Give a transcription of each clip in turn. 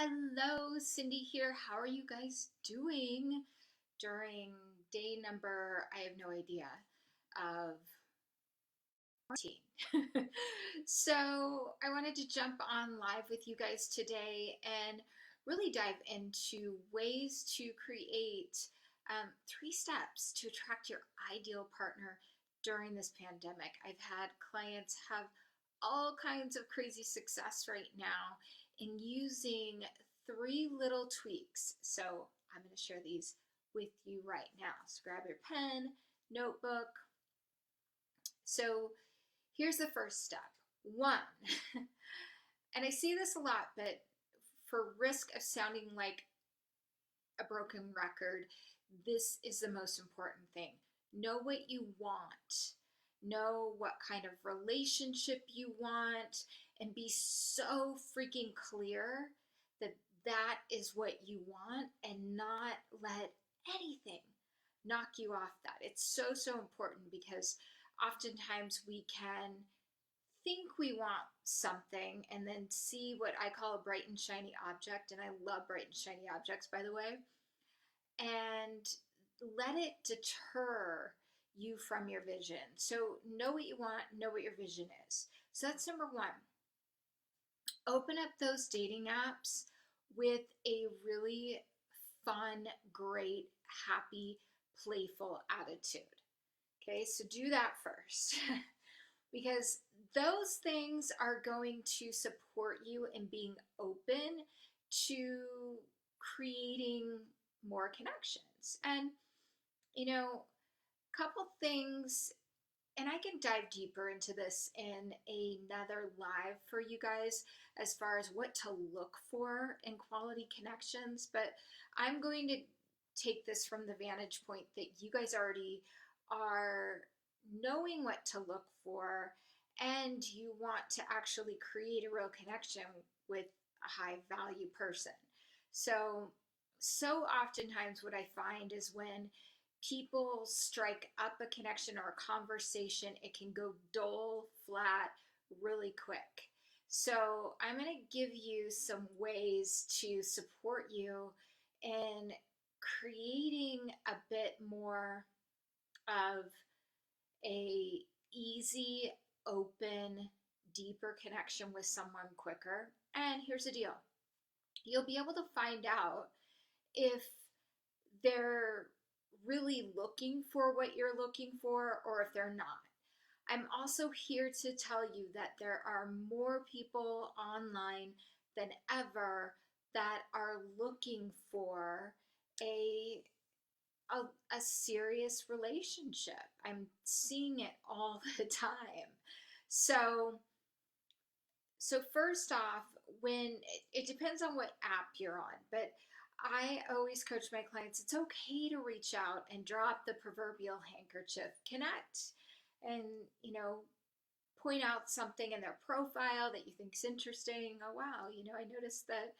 Hello, Cindy here. How are you guys doing during day number, I have no idea, of quarantine? So, I wanted to jump on live with you guys today and really dive into ways to create 3 steps to attract your ideal partner during this pandemic. I've had clients have all kinds of crazy success right now in using 3 little tweaks. So I'm going to share these with you right now. So grab your pen, notebook. So here's the first step. 1, and I see this a lot, but for risk of sounding like a broken record, this is the most important thing. Know what you want. Know what kind of relationship you want, and be so freaking clear that that is what you want, and not let anything knock you off that. It's so important because oftentimes we can think we want something and then see what I call a bright and shiny object, and I love bright and shiny objects, by the way, and let it deter you from your vision. So know what you want, know what your vision is. So that's number 1. Open up those dating apps with a really fun, great, happy, playful attitude. Okay, so do that first. Because those things are going to support you in being open to creating more connections. And, a couple things, and I can dive deeper into this in another live for you guys as far as what to look for in quality connections, but I'm going to take this from the vantage point that you guys already are knowing what to look for, and you want to actually create a real connection with a high value person. So oftentimes what I find is when people strike up a connection or a conversation, it can go dull, flat, really quick. So I'm going to give you some ways to support you in creating a bit more of a easy, open, deeper connection with someone quicker. And here's the deal. You'll be able to find out if they're really looking for what you're looking for or if they're not. I'm also here to tell you that there are more people online than ever that are looking for a a serious relationship. I'm seeing it all the time. So first off, when it depends on what app you're on, but I always coach my clients, it's okay to reach out and drop the proverbial handkerchief, connect, and point out something in their profile that you think is interesting. Oh wow, I noticed that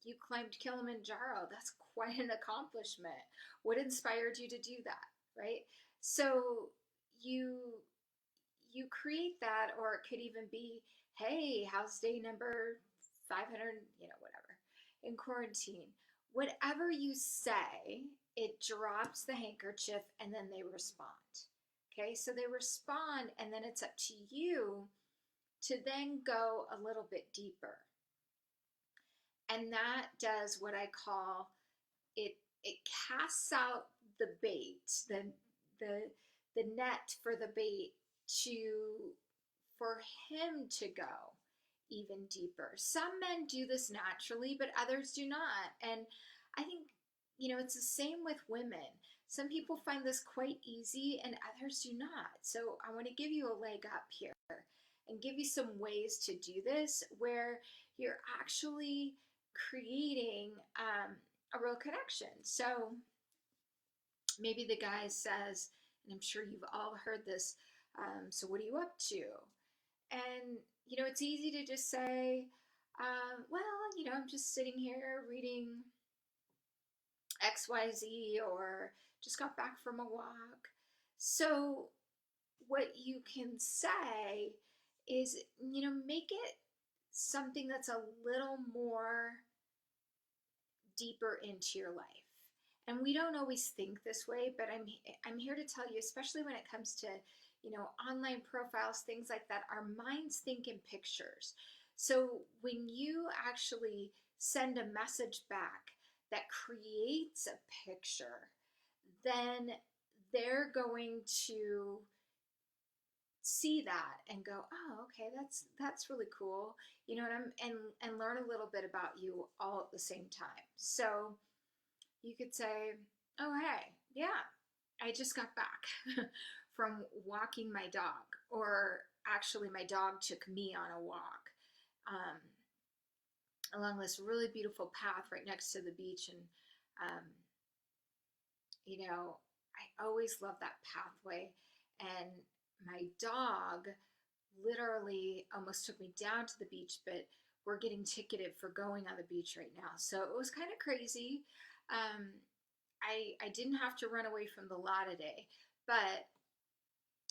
you climbed Kilimanjaro. That's quite an accomplishment. What inspired you to do that, right? So you create that, or it could even be, hey, how's day number 500, whatever, in quarantine. Whatever you say, it drops the handkerchief and then they respond. Okay, so they respond, and then it's up to you to then go a little bit deeper. And that does what I call it casts out the bait, the net for the bait for him to go even deeper. Some men do this naturally, but others do not. And I think, it's the same with women. Some people find this quite easy and others do not. So I want to give you a leg up here and give you some ways to do this where you're actually creating a real connection. So maybe the guy says, and I'm sure you've all heard this, so what are you up to? And, it's easy to just say, well, I'm just sitting here reading XYZ, or just got back from a walk. So what you can say is, make it something that's a little more deeper into your life. And we don't always think this way, but I'm here to tell you, especially when it comes to, online profiles, things like that, our minds think in pictures. So when you actually send a message back that creates a picture, then they're going to see that and go, oh, okay, that's really cool, and learn a little bit about you all at the same time. So you could say, oh, hey, yeah, I just got back from walking my dog, or actually my dog took me on a walk along this really beautiful path right next to the beach. And um, I always love that pathway. And my dog literally almost took me down to the beach, but we're getting ticketed for going on the beach right now. So it was kind of crazy. Um, I didn't have to run away from the law today, but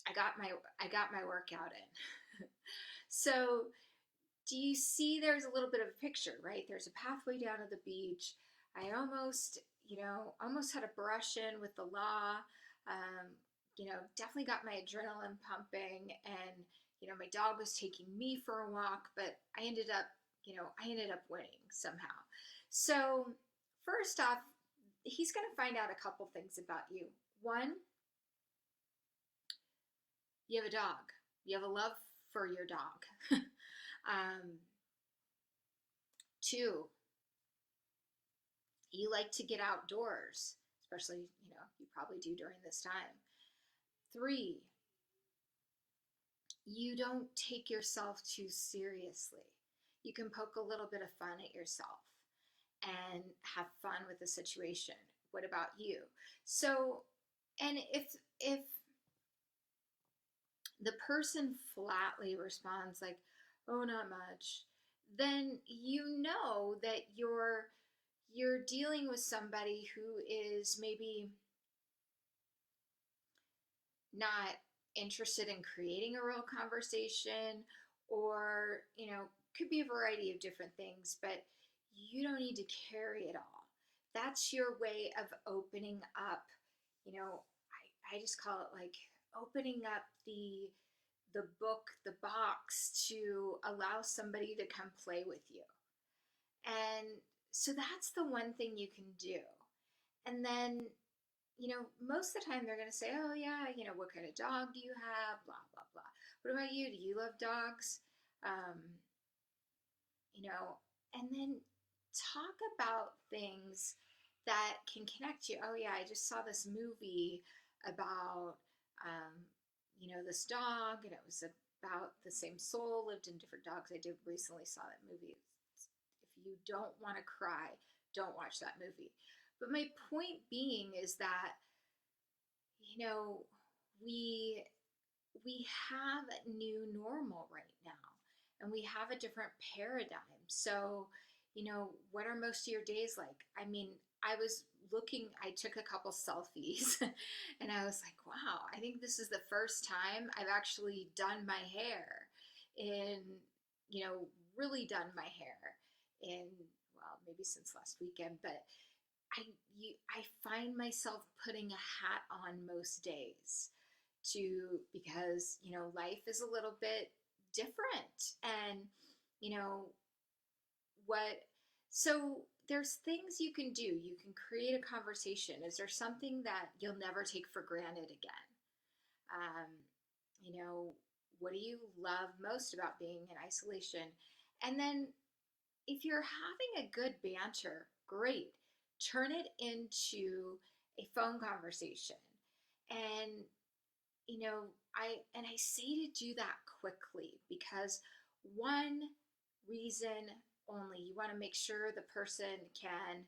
I got my workout in. So do you see there's a little bit of a picture, right? There's a pathway down to the beach. I almost had a brush in with the law. Definitely got my adrenaline pumping, and my dog was taking me for a walk, but I ended up winning somehow. So first off, he's going to find out a couple things about you. One, you have a dog. You have a love for your dog. um, Two, you like to get outdoors, especially, you probably do during this time. Three, you don't take yourself too seriously. You can poke a little bit of fun at yourself and have fun with the situation. What about you? So, and if the person flatly responds like, "Oh, not much," then you know that you're dealing with somebody who is maybe not interested in creating a real conversation, or could be a variety of different things, but you don't need to carry it all. That's your way of opening up. I just call it like opening up the book, the box, to allow somebody to come play with you. And so that's the one thing you can do. And then, most of the time they're going to say, oh, yeah, what kind of dog do you have? Blah, blah, blah. What about you? Do you love dogs? Um, and then talk about things that can connect you. Oh, yeah, I just saw this movie about, this dog, and it was about the same soul lived in different dogs. I did recently saw that movie. If you don't want to cry, don't watch that movie. But my point being is that, we we have a new normal right now, and we have a different paradigm. So, what are most of your days like? I mean, I took a couple selfies and I was like, wow, I think this is the first time I've actually done my hair in, really done my hair in, well, maybe since last weekend, but I find myself putting a hat on most days because life is a little bit different. And you know what so there's things you can do. You can create a conversation. Is there something that you'll never take for granted again? um, you know what do you love most about being in isolation? And then if you're having a good banter, great. Turn it into a phone conversation. And I say to do that quickly because one reason only, you want to make sure the person can,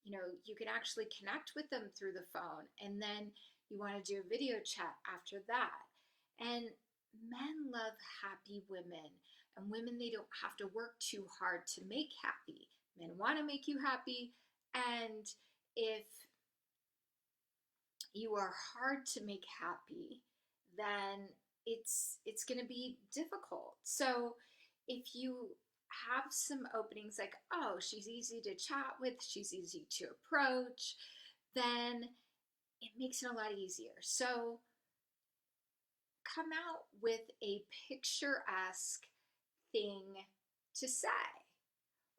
you can actually connect with them through the phone, and then you want to do a video chat after that. And men love happy women, and women, they don't have to work too hard to make happy. Men want to make you happy, and if you are hard to make happy, then it's going to be difficult. So if you have some openings like, oh, she's easy to chat with, she's easy to approach, then it makes it a lot easier. So come out with a picturesque thing to say.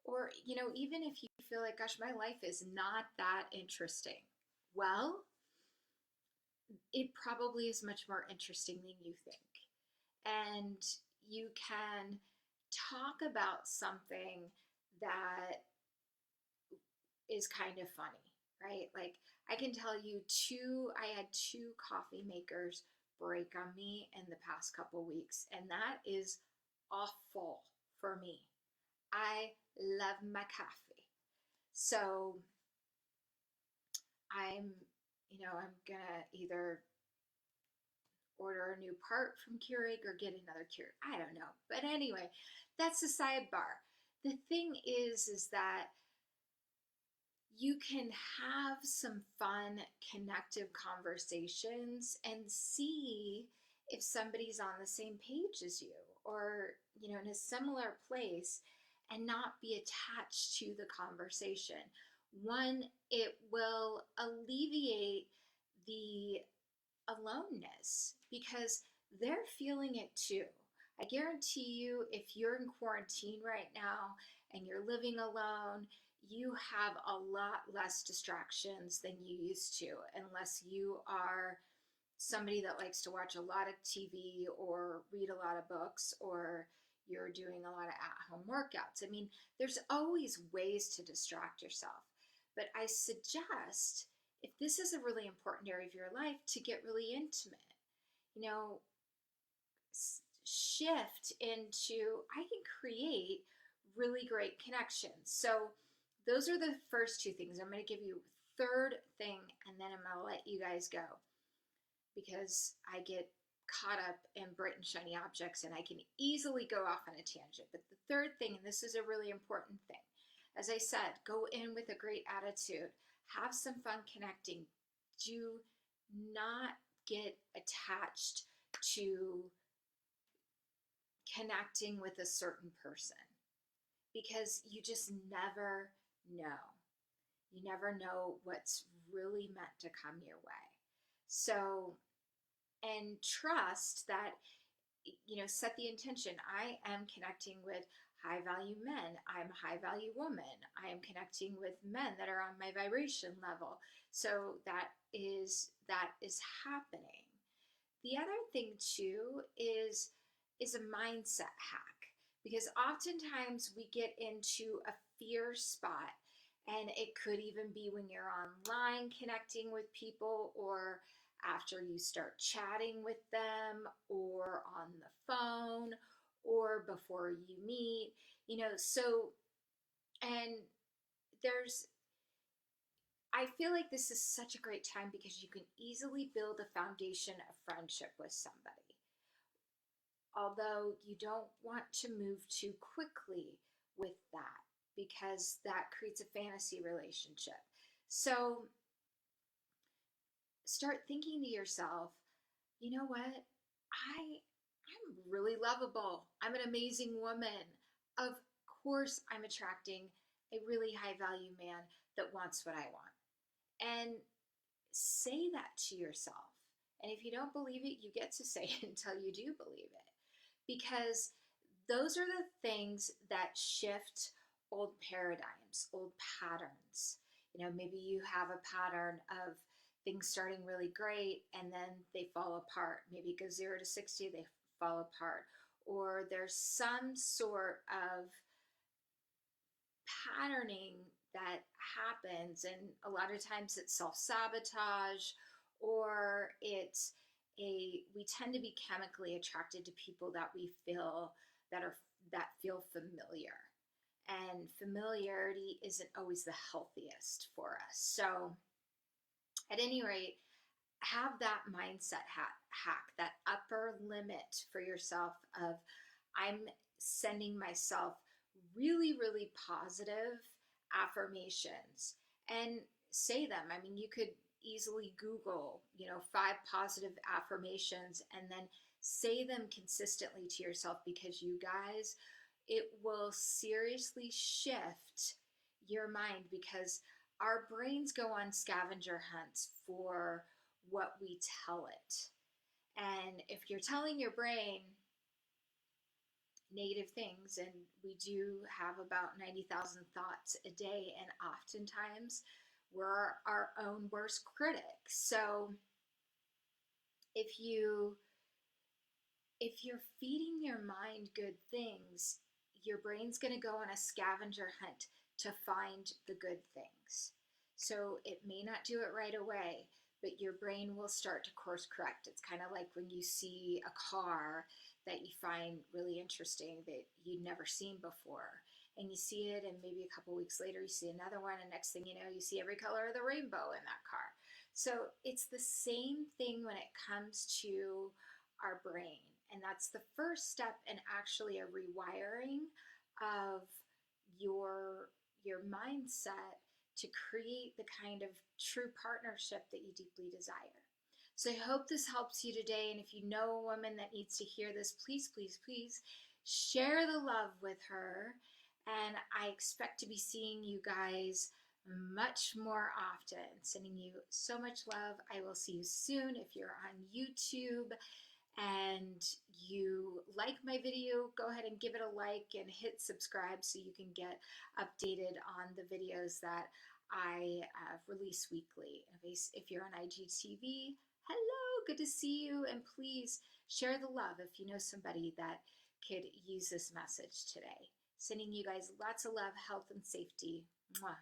Or, even if you feel like, gosh, my life is not that interesting. Well, it probably is much more interesting than you think. And you can talk about something that is kind of funny, right? Like, I can tell you I had two coffee makers break on me in the past couple weeks, and that is awful for me. I love my coffee. So I'm gonna either order a new part from Keurig or get another Keurig. I don't know. But anyway, that's the sidebar. The thing is that you can have some fun, connective conversations and see if somebody's on the same page as you or, in a similar place and not be attached to the conversation. One, it will alleviate the aloneness because they're feeling it too. I guarantee you, if you're in quarantine right now and you're living alone, you have a lot less distractions than you used to, unless you are somebody that likes to watch a lot of TV or read a lot of books, or you're doing a lot of at-home workouts. I mean, there's always ways to distract yourself. But I suggest, if this is a really important area of your life, to get really intimate. Shift into, I can create really great connections. So those are the first two things. I'm going to give you a third thing, and then I'm going to let you guys go because I get caught up in bright and shiny objects and I can easily go off on a tangent. But the third thing, and this is a really important thing, as I said, go in with a great attitude, have some fun connecting. Do not get attached to connecting with a certain person because you just never know. You never know what's really meant to come your way. So, and trust that, set the intention. I am connecting with high value men. I'm a high value woman. I am connecting with men that are on my vibration level. So that is happening. The other thing too is a mindset hack, because oftentimes we get into a fear spot, and it could even be when you're online connecting with people, or after you start chatting with them, or on the phone, or before you meet, so, and I feel like this is such a great time because you can easily build a foundation of friendship with somebody. Although you don't want to move too quickly with that because that creates a fantasy relationship. So start thinking to yourself, you know what? I'm really lovable. I'm an amazing woman. Of course, I'm attracting a really high value man that wants what I want. And say that to yourself. And if you don't believe it, you get to say it until you do believe it. Because those are the things that shift old paradigms, old patterns. Maybe you have a pattern of things starting really great and then they fall apart. Maybe it goes 0 to 60, they fall apart. Or there's some sort of patterning that happens, and a lot of times it's self-sabotage, or we tend to be chemically attracted to people that we feel that feel familiar, and familiarity isn't always the healthiest for us. So at any rate, have that mindset hack, that upper limit for yourself of, I'm sending myself really, really positive affirmations, and say them. I mean, you could easily Google, 5 positive affirmations and then say them consistently to yourself, because you guys, it will seriously shift your mind, because our brains go on scavenger hunts for what we tell it. And if you're telling your brain negative things, and we do have about 90,000 thoughts a day, and oftentimes we're our own worst critic. So if you if you're feeding your mind good things, your brain's going to go on a scavenger hunt to find the good things. So it may not do it right away, but your brain will start to course correct. It's kind of like when you see a car that you find really interesting that you'd never seen before. And you see it, and maybe a couple weeks later, you see another one, and next thing you know, you see every color of the rainbow in that car. So it's the same thing when it comes to our brain. And that's the first step in actually a rewiring of your mindset to create the kind of true partnership that you deeply desire. So I hope this helps you today. And if you know a woman that needs to hear this, please, please, please share the love with her. And I expect to be seeing you guys much more often. Sending you so much love. I will see you soon. If you're on YouTube and you like my video, go ahead and give it a like and hit subscribe so you can get updated on the videos that I release weekly. If you're on IGTV, hello, good to see you, and please share the love if you know somebody that could use this message today. Sending you guys lots of love, health, and safety. Mwah.